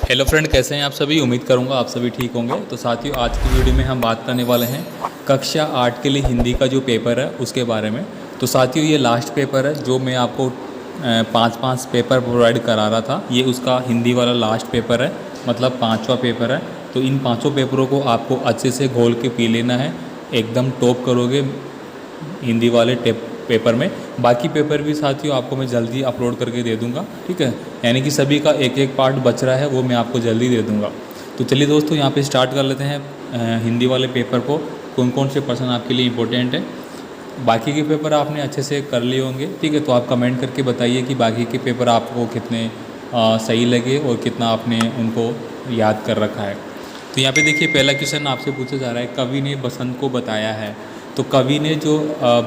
Hello friend, कैसे हैं आप सभी। उम्मीद करूंगा आप सभी ठीक होंगे। तो साथियों, आज की वीडियो में हम बात करने वाले हैं कक्षा 8 के लिए हिंदी का जो पेपर है उसके बारे में। तो साथियों, ये लास्ट पेपर है जो मैं आपको 5-5 पेपर प्रोवाइड करा रहा था। ये उसका हिंदी वाला लास्ट पेपर है, मतलब 5वां पेपर है। तो इन 5 पेपरों को आपको अच्छे से घोल के पी लेना है, एकदम टॉप करोगे हिंदी वाले पेपर में। बाकी पेपर भी साथियों आपको मैं जल्दी अपलोड करके दे दूंगा, ठीक है। यानी कि सभी का एक एक पार्ट बच रहा है, वो मैं आपको जल्दी दे दूंगा। तो चलिए दोस्तों, यहाँ पे स्टार्ट कर लेते हैं हिंदी वाले पेपर को। कौन कौन से पर्सन आपके लिए इम्पोर्टेंट है। बाकी के पेपर आपने अच्छे से कर लिए होंगे, ठीक है। तो आप कमेंट करके बताइए कि बाकी के पेपर आपको कितने सही लगे और कितना आपने उनको याद कर रखा है। तो यहाँ पे देखिए, पहला क्वेश्चन आपसे पूछा जा रहा है, कवि ने बसंत को बताया है। तो कवि ने जो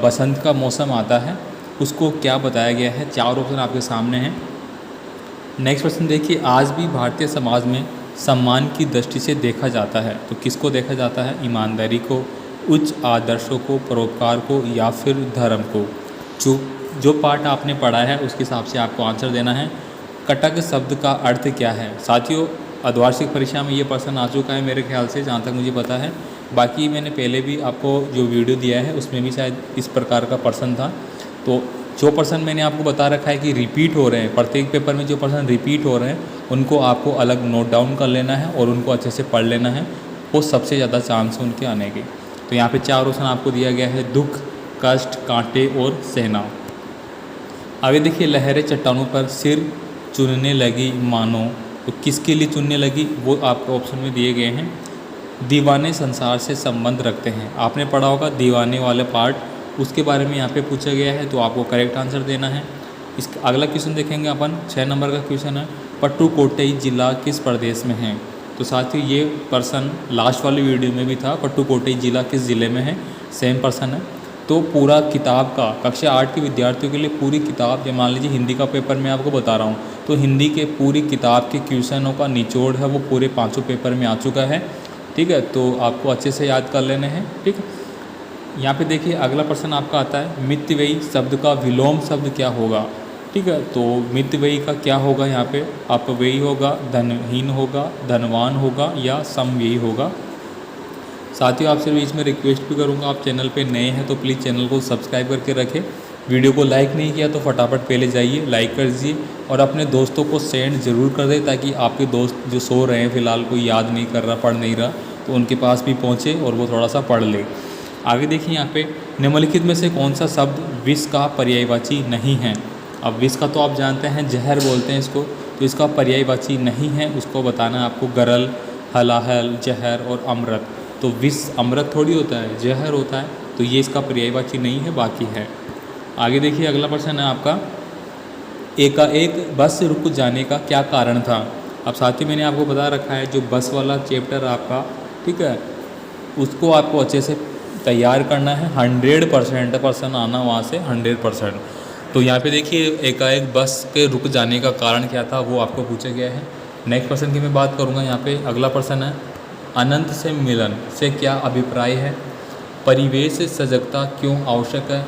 बसंत का मौसम आता है उसको क्या बताया गया है। 4 ऑप्शन आपके सामने हैं। नेक्स्ट क्वेश्चन देखिए, आज भी भारतीय समाज में सम्मान की दृष्टि से देखा जाता है। तो किसको देखा जाता है। ईमानदारी को, उच्च आदर्शों को, परोपकार को, या फिर धर्म को। जो पार्ट आपने पढ़ा है उसके हिसाब से आपको आंसर देना है। कटक शब्द का अर्थ क्या है। साथियों, अर्धवार्षिक परीक्षा में ये प्रश्न आ चुका है मेरे ख्याल से, जहाँ तक मुझे पता है। बाकी मैंने पहले भी आपको जो वीडियो दिया है उसमें भी शायद इस प्रकार का प्रश्न था। तो जो प्रश्न मैंने आपको बता रखा है कि रिपीट हो रहे हैं, प्रत्येक पेपर में जो प्रश्न रिपीट हो रहे हैं उनको आपको अलग नोट डाउन कर लेना है और उनको अच्छे से पढ़ लेना है। वो सबसे ज़्यादा चांस है उनके आने के। तो यहाँ पे 4 ऑप्शन आपको दिया गया है, दुख, कष्ट, कांटे और सहना। आगे देखिए, लहरें चट्टानों पर सिर चुनने लगी मानो। तो किसके लिए चुनने लगी, वो आपको ऑप्शन में दिए गए हैं। दीवाने संसार से संबंध रखते हैं। आपने पढ़ा होगा दीवाने वाले पार्ट, उसके बारे में यहाँ पे पूछा गया है। तो आपको करेक्ट आंसर देना है। इस अगला क्वेश्चन देखेंगे अपन, 6 नंबर का क्वेश्चन है, पट्टुकोट्टई जिला किस प्रदेश में है। तो साथियों, ये पर्सन लास्ट वाली वीडियो में भी था, पट्टुकोट्टई जिला किस ज़िले में है, सेम पर्सन है। तो पूरा किताब का कक्षा 8 के विद्यार्थियों के लिए पूरी किताब, या मान लीजिए हिंदी का पेपर मैं आपको बता रहा हूँ, तो हिंदी के पूरी किताब के क्वेश्चनों का निचोड़ है वो पूरे 5 पेपर में आ चुका है, ठीक है। तो आपको अच्छे से याद कर लेने हैं, ठीक है। यहाँ पे देखिए, अगला प्रश्न आपका आता है, मितव्ययी शब्द का विलोम शब्द क्या होगा, ठीक है। तो मितव्ययी का क्या होगा, यहाँ पे अपव्ययी होगा, धनहीन होगा, धनवान होगा, या समव्ययी होगा। साथियों, आपसे बीच में रिक्वेस्ट भी करूँगा, आप चैनल पे नए हैं तो प्लीज़ चैनल को सब्सक्राइब करके रखें। वीडियो को लाइक नहीं किया तो फटाफट पहले जाइए लाइक कर दीजिए, और अपने दोस्तों को सेंड ज़रूर कर दें, ताकि आपके दोस्त जो सो रहे हैं फ़िलहाल, कोई याद नहीं कर रहा, पढ़ नहीं रहा, तो उनके पास भी पहुँचे और वो थोड़ा सा पढ़ ले। आगे देखिए, यहाँ पे निम्नलिखित में से कौन सा शब्द विष का पर्यायवाची नहीं है। अब विष का तो आप जानते हैं जहर बोलते हैं इसको, तो इसका पर्यायवाची नहीं है, उसको बताना है आपको। गरल, हलाहल, जहर और अमृत। तो विष अमृत थोड़ी होता है, जहर होता है, तो ये इसका पर्यायवाची नहीं है, बाकी है। आगे देखिए, अगला प्रश्न है आपका, एकाएक बस रुक जाने का क्या कारण था। अब साथ ही मैंने आपको बता रखा है, जो बस वाला चैप्टर आपका, ठीक है, उसको आपको अच्छे से तैयार करना है। 100% पर्सन आना वहाँ से 100%। तो यहाँ पे देखिए, एकाएक बस के रुक जाने का कारण क्या था वो आपको पूछा गया है। नेक्स्ट पर्सन की मैं बात करूँगा। यहाँ पे अगला प्रश्न है, अनंत से मिलन से क्या अभिप्राय है। परिवेश से सजगता क्यों आवश्यक है।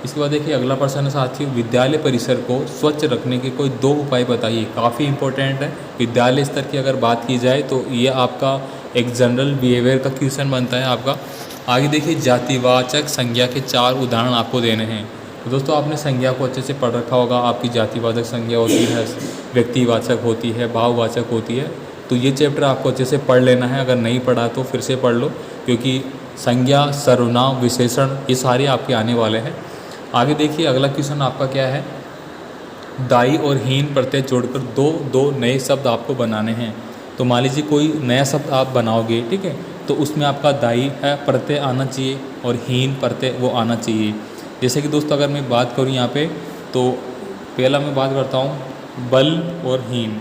इसके बाद देखिए, अगला प्रश्न है साथियों, विद्यालय परिसर को स्वच्छ रखने के कोई 2 उपाय बताइए। काफ़ी इंपॉर्टेंट है। विद्यालय स्तर की अगर बात की जाए तो ये आपका एक जनरल बिहेवियर का क्वेश्चन बनता है आपका। आगे देखिए, जातिवाचक संज्ञा के 4 उदाहरण आपको देने हैं। तो दोस्तों, आपने संज्ञा को अच्छे से पढ़ रखा होगा। आपकी जातिवाचक संज्ञा होती है, व्यक्तिवाचक होती है, भाववाचक होती है। तो ये चैप्टर आपको अच्छे से पढ़ लेना है। अगर नहीं पढ़ा तो फिर से पढ़ लो, क्योंकि संज्ञा, सर्वनाम, विशेषण ये सारे आपके आने वाले हैं। आगे देखिए, अगला क्वेश्चन आपका क्या है, दाई और हीन प्रत्यय जोड़कर दो नए शब्द आपको बनाने हैं। तो मान लीजिए कोई नया शब्द आप बनाओगे, ठीक है, तो उसमें आपका दाई है प्रत्यय आना चाहिए और हीन प्रत्यय वो आना चाहिए। जैसे कि दोस्तों, अगर मैं बात करूँ यहाँ पे, तो पहला मैं बात करता हूँ बल और हीन।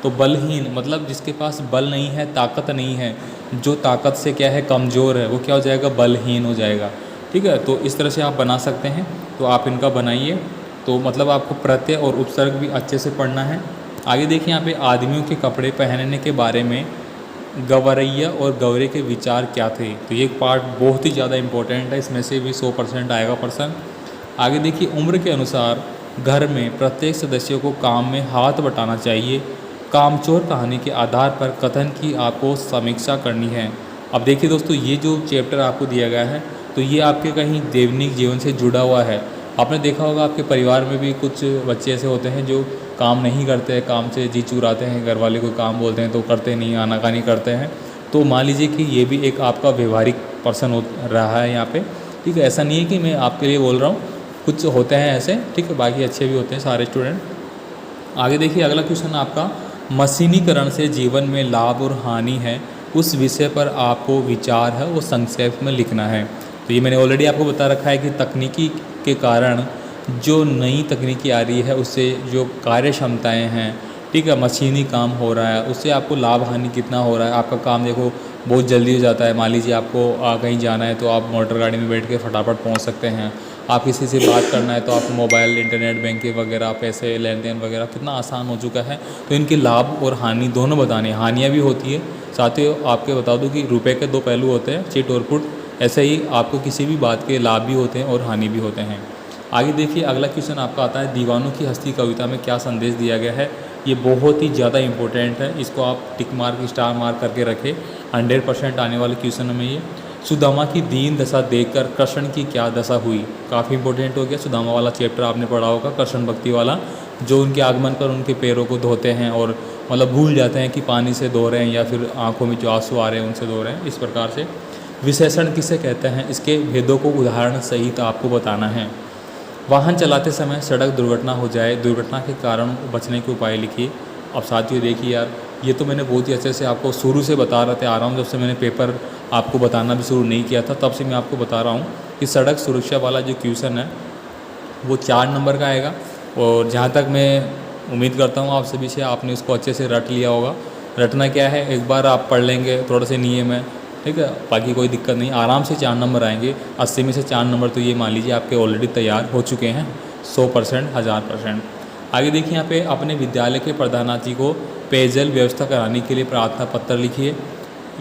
तो बलहीन मतलब जिसके पास बल नहीं है, ताकत नहीं है, जो ताकत से क्या है कमज़ोर है, वो क्या हो जाएगा, बलहीन हो जाएगा, ठीक है। तो इस तरह से आप बना सकते हैं। तो आप इनका बनाइए। तो मतलब आपको प्रत्यय और उपसर्ग भी अच्छे से पढ़ना है। आगे देखिए, यहाँ पे आदमियों के कपड़े पहनने के बारे में गवरैया और गौरे के विचार क्या थे। तो ये पार्ट बहुत ही ज़्यादा इंपॉर्टेंट है, इसमें से भी 100% आएगा पर्सन। आगे देखिए, उम्र के अनुसार घर में प्रत्येक सदस्य को काम में हाथ बटाना चाहिए। कामचोर कहानी के आधार पर कथन की आपको समीक्षा करनी है। अब देखिए दोस्तों, ये जो चैप्टर आपको दिया गया है तो ये आपके कहीं दैनिक जीवन से जुड़ा हुआ है। आपने देखा होगा आपके परिवार में भी कुछ बच्चे ऐसे होते हैं जो काम नहीं करते हैं, काम से जी चुराते हैं, घर वाले को काम बोलते हैं तो करते नहीं, आनाकानी करते हैं। तो मान लीजिए कि ये भी एक आपका व्यवहारिक पर्सन हो रहा है यहाँ पे, ठीक है। ऐसा नहीं है कि मैं आपके लिए बोल रहा हूँ, कुछ होते हैं ऐसे, ठीक है, बाकी अच्छे भी होते हैं सारे स्टूडेंट। आगे देखिए, अगला क्वेश्चन आपका, मशीनीकरण से जीवन में लाभ और हानि है, उस विषय पर आपको विचार है वो संक्षेप में लिखना है। तो ये मैंने ऑलरेडी आपको बता रखा है कि तकनीकी के कारण जो नई तकनीकी आ रही है उससे जो कार्य क्षमताएँ हैं, ठीक है, मशीनी काम हो रहा है, उससे आपको लाभ हानि कितना हो रहा है। आपका काम देखो बहुत जल्दी हो जाता है। मान लीजिए आपको कहीं जाना है तो आप मोटर गाड़ी में बैठ के फटाफट पहुंच सकते हैं। आप किसी से बात करना है तो आप मोबाइल, इंटरनेट बैंकिंग वगैरह, पैसे लेन देन वगैरह कितना आसान हो चुका है। तो इनके लाभ और हानि दोनों बताने, हानियाँ भी होती है, साथ ही आपके बता दूँ कि रुपये के दो पहलू होते हैं, चिट और पुट। ऐसे ही आपको किसी भी बात के लाभ भी होते हैं और हानि भी होते हैं। आगे देखिए, अगला क्वेश्चन आपका आता है, दीवानों की हस्ती कविता में क्या संदेश दिया गया है। ये बहुत ही ज़्यादा इंपॉर्टेंट है, इसको आप टिक मार्क, स्टार मार्क करके रखें। 100% आने वाले क्वेश्चन में ये, सुदामा की दीन दशा देखकर कृष्ण की क्या दशा हुई। काफ़ी इंपॉर्टेंट हो गया। सुदामा वाला चैप्टर आपने पढ़ा होगा, कृष्ण भक्ति वाला, जो उनके आगमन पर उनके पैरों को धोते हैं और मतलब भूल जाते हैं कि पानी से धो रहे हैं या फिर आँखों में जो आंसू आ रहे हैं उनसे धो रहे हैं। इस प्रकार से विशेषण किसे कहते हैं, इसके भेदों को उदाहरण सहित आपको बताना है। वाहन चलाते समय सड़क दुर्घटना हो जाए, दुर्घटना के कारण बचने के उपाय लिखिए। अब साथियों देखिए यार, ये तो मैंने बहुत ही अच्छे से आपको शुरू से बता रहे आ रहा हूँ। जब से मैंने पेपर आपको बताना भी शुरू नहीं किया था तब से मैं आपको बता रहा हूँ कि सड़क सुरक्षा वाला जो क्वेश्चन है वो 4 नंबर का आएगा। और जहाँ तक मैं उम्मीद करता हूँ आप सभी से, आपने उसको अच्छे से रट लिया होगा। रटना क्या है, एक बार आप पढ़ लेंगे, थोड़ा से नियम है, ठीक है, बाकी कोई दिक्कत नहीं, आराम से 4 नंबर आएंगे। 80 में से 4 नंबर तो ये मान लीजिए आपके ऑलरेडी तैयार हो चुके हैं 100%, 1000%। आगे देखिए, यहाँ पे अपने विद्यालय के प्रधानाचार्य को पेयजल व्यवस्था कराने के लिए प्रार्थना पत्र लिखिए।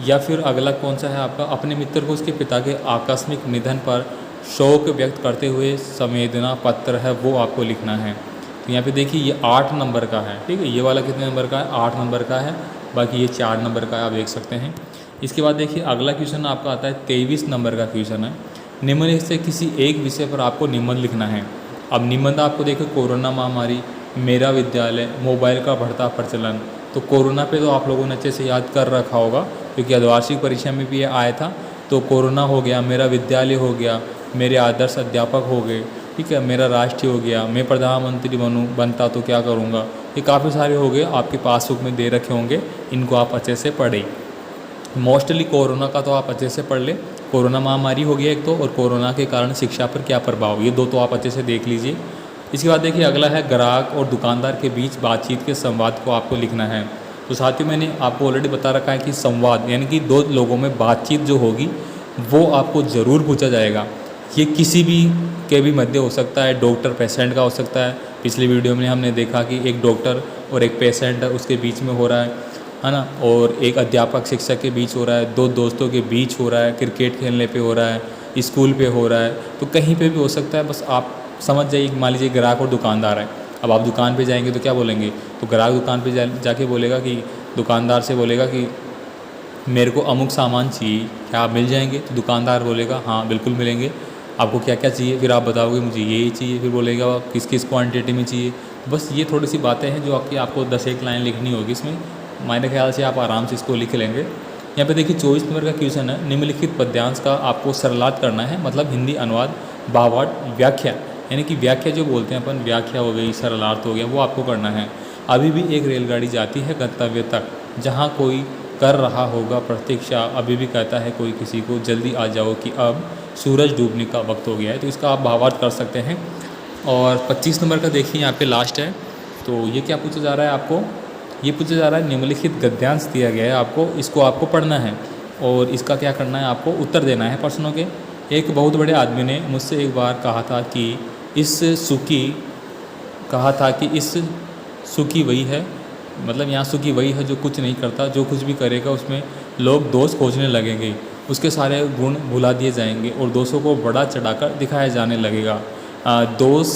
या फिर अगला कौन सा है आपका, अपने मित्र को उसके पिता के आकस्मिक निधन पर शोक व्यक्त करते हुए संवेदना पत्र है वो आपको लिखना है। तो यहाँ पे देखिए ये 8 नंबर का है, ठीक है। ये वाला कितने नंबर का है, 8 नंबर का है, बाकी ये 4 नंबर का है, आप देख सकते हैं। इसके बाद देखिए अगला क्वेश्चन आपका आता है 23 नंबर का क्वेश्चन है। निम्नलिखित से किसी एक विषय पर आपको निबंध लिखना है। अब निबंध आपको देखिए, कोरोना महामारी, मेरा विद्यालय, मोबाइल का बढ़ता प्रचलन। तो कोरोना पे तो आप लोगों ने अच्छे से याद कर रखा होगा क्योंकि अर्धवार्षिक परीक्षा में भी ये आया था। तो कोरोना हो गया, मेरा विद्यालय हो गया, मेरे आदर्श अध्यापक हो गए, ठीक है, मेरा राष्ट्रीय हो गया, मैं प्रधानमंत्री बनता तो क्या करूँगा। ये काफ़ी सारे हो गए, आपके पासबुक में दे रखे होंगे, इनको आप अच्छे से पढ़ें। मोस्टली कोरोना का तो आप अच्छे से पढ़ लें, कोरोना महामारी हो गया एक तो, और कोरोना के कारण शिक्षा पर क्या प्रभाव, ये दो तो आप अच्छे से देख लीजिए। इसके बाद देखिए अगला है, ग्राहक और दुकानदार के बीच बातचीत के संवाद को आपको लिखना है। तो साथियों मैंने आपको ऑलरेडी बता रखा है कि संवाद यानी कि दो लोगों में बातचीत जो होगी वो आपको ज़रूर पूछा जाएगा। ये किसी भी के भी मध्य हो सकता है, डॉक्टर पेशेंट का हो सकता है। पिछली वीडियो में हमने देखा कि एक डॉक्टर और एक पेशेंट है उसके बीच में हो रहा है ना, और एक अध्यापक शिक्षक के बीच हो रहा है, दो दोस्तों के बीच हो रहा है, क्रिकेट खेलने पे हो रहा है, स्कूल पे हो रहा है, तो कहीं पे भी हो सकता है। बस आप समझ जाइए कि मान लीजिए ग्राहक और दुकानदार है। अब आप दुकान पे जाएंगे तो क्या बोलेंगे, तो ग्राहक दुकान पे जाके बोलेगा कि दुकानदार से बोलेगा कि मेरे को अमुक सामान चाहिए, क्या आप मिल जाएंगे। तो दुकानदार बोलेगा हाँ बिल्कुल मिलेंगे, आपको क्या क्या चाहिए, फिर आप बताओगे मुझे ये चाहिए, फिर बोलेगा किस किस क्वांटिटी में चाहिए। बस ये थोड़ी सी बातें हैं जो आपको 10 लाइन लिखनी होगी इसमें। मेरे ख्याल से आप आराम से इसको लिख लेंगे। यहाँ पे देखिए 24 नंबर का क्वेश्चन है, निम्नलिखित पद्यांश का आपको सरलार्थ करना है, मतलब हिंदी अनुवाद, भावार्थ, व्याख्या, यानी कि व्याख्या जो बोलते हैं अपन, व्याख्या हो गई, सरलार्थ हो गया, वो आपको करना है। अभी भी एक रेलगाड़ी जाती है गंतव्य तक, जहाँ कोई कर रहा होगा प्रतीक्षा, अभी भी कहता है कोई किसी को जल्दी आ जाओ कि अब सूरज डूबने का वक्त हो गया है। तो इसका आप भावार्थ कर सकते हैं। और 25 नंबर का देखिए यहाँ पे लास्ट है, तो ये क्या पूछा जा रहा है आपको, ये पूछा जा रहा है निम्नलिखित गद्यांश दिया गया है आपको, इसको आपको पढ़ना है और इसका क्या करना है, आपको उत्तर देना है प्रश्नों के। एक बहुत बड़े आदमी ने मुझसे एक बार कहा था कि इस सुखी वही है, मतलब यहाँ सुखी वही है जो कुछ नहीं करता, जो कुछ भी करेगा उसमें लोग दोष खोजने लगेंगे, उसके सारे गुण भुला दिए जाएंगे और दोषों को बड़ा चढ़ाकर दिखाया जाने लगेगा। दोष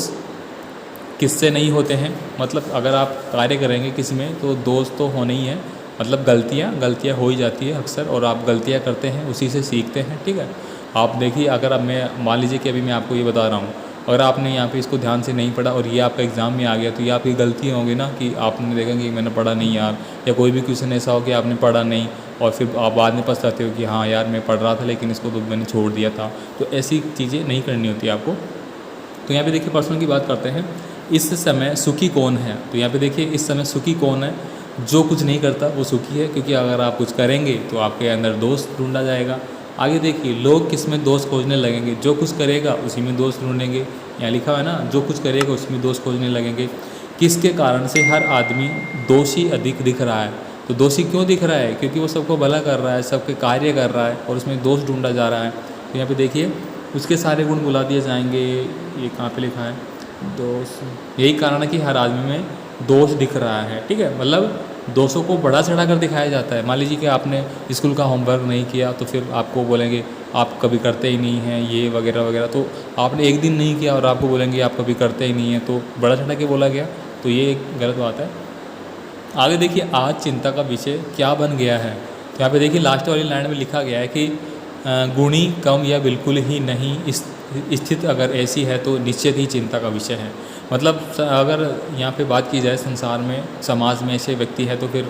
किससे नहीं होते हैं, मतलब अगर आप कार्य करेंगे किसी में तो दोस्त तो होने ही है, मतलब गलतियाँ हो ही जाती है अक्सर, और आप गलतियाँ करते हैं उसी से सीखते हैं, ठीक है। आप देखिए, अगर अब मैं मान लीजिए कि अभी मैं आपको ये बता रहा हूँ, अगर आपने यहाँ पे इसको ध्यान से नहीं पढ़ा और ये आपका एग्ज़ाम में आ गया, तो ये आपकी गलती होगी ना कि आपने देखा कि मैंने पढ़ा नहीं यार, या कोई भी क्वेश्चन ऐसा हो कि आपने पढ़ा नहीं और फिर आप बाद में पछताते हो कि हाँ यार मैं पढ़ रहा था लेकिन इसको तो मैंने छोड़ दिया था। तो ऐसी चीज़ें नहीं करनी होती आपको। तो यहाँ पे देखिए पर्सनल की बात करते हैं। इस समय सुखी कौन है, तो यहाँ पे देखिए इस समय सुखी कौन है, जो कुछ नहीं करता वो सुखी है, क्योंकि अगर आप कुछ करेंगे तो आपके अंदर दोस्त ढूंढा जाएगा। आगे देखिए, लोग किस में दोस्त खोजने लगेंगे, जो कुछ करेगा उसी में दोस्त ढूंढेंगे। यहाँ लिखा है ना, जो कुछ करेगा उसी में दोस्त खोजने लगेंगे। किसके कारण से हर आदमी दोषी अधिक दिख रहा है, तो दोषी क्यों दिख रहा है, क्योंकि वो सबको भला कर रहा है, सबके कार्य कर रहा है और उसमें दोष ढूंढा जा रहा है। तो यहाँ पे देखिए उसके सारे गुण बुला दिए जाएंगे। ये कहाँ पे लिखा है, दोष, यही कारण है कि हर आदमी में दोष दिख रहा है, ठीक है। मतलब दोषों को बढ़ा चढ़ा कर दिखाया जाता है। मान लीजिए कि आपने स्कूल का होमवर्क नहीं किया तो फिर आपको बोलेंगे आप कभी करते ही नहीं हैं, ये वगैरह वगैरह। तो आपने एक दिन नहीं किया और आपको बोलेंगे आप कभी करते ही नहीं हैं, तो बढ़ा चढ़ा के बोला गया, तो ये एक गलत बात है। आगे देखिए, आज चिंता का विषय क्या बन गया है, तो यहाँ पे देखिए लास्ट वाली लाइन में लिखा गया है कि गुणी कम या बिल्कुल ही नहीं स्थिति अगर ऐसी है तो निश्चित ही चिंता का विषय है। मतलब अगर यहाँ पे बात की जाए संसार में, समाज में ऐसे व्यक्ति है तो फिर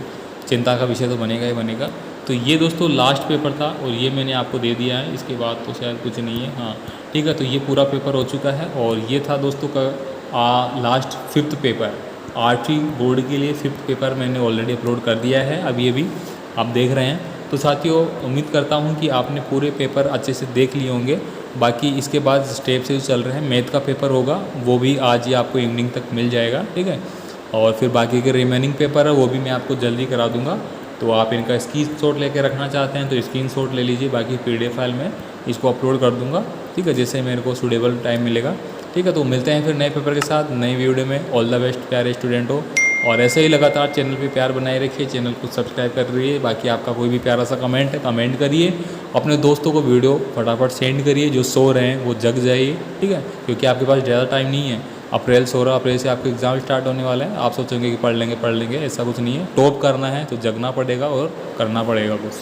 चिंता का विषय तो बनेगा ही बनेगा। तो ये दोस्तों लास्ट पेपर था और ये मैंने आपको दे दिया है, इसके बाद तो शायद कुछ नहीं है। हाँ ठीक है, तो ये पूरा पेपर हो चुका है और ये था दोस्तों का लास्ट 5th पेपर। 8वीं बोर्ड के लिए 5th पेपर मैंने ऑलरेडी अपलोड कर दिया है, अब ये भी आप देख रहे हैं। तो साथियों, उम्मीद करता हूँ कि आपने पूरे पेपर अच्छे से देख लिए होंगे। बाकी इसके बाद स्टेप से जो चल रहे हैं, मैथ का पेपर होगा वो भी आज ही आपको इवनिंग तक मिल जाएगा, ठीक है। और फिर बाकी के रिमेनिंग पेपर है वो भी मैं आपको जल्दी करा दूंगा। तो आप इनका स्क्रीनशॉट लेके रखना चाहते हैं तो स्क्रीनशॉट ले लीजिए, बाकी PDF फाइल में इसको अपलोड कर दूंगा, ठीक है, जैसे मेरे को सूटेबल टाइम मिलेगा, ठीक है। तो मिलते हैं फिर नए पेपर के साथ, नई वीडियो में। ऑल द बेस्ट प्यारे स्टूडेंट हो, और ऐसे ही लगातार चैनल पे प्यार बनाए रखिए, चैनल को सब्सक्राइब कर रही। बाकी आपका कोई भी प्यारा सा कमेंट है, कमेंट करिए, अपने दोस्तों को वीडियो फटाफट सेंड करिए, जो सो रहे हैं वो जग जाइए, ठीक है, क्योंकि आपके पास ज़्यादा टाइम नहीं है। अप्रैल 16 अप्रैल से आपके एग्ज़ाम स्टार्ट होने वाले हैं। आप सोचेंगे कि पढ़ लेंगे, ऐसा कुछ नहीं है। टॉप करना है तो जगना पड़ेगा और करना पड़ेगा कुछ।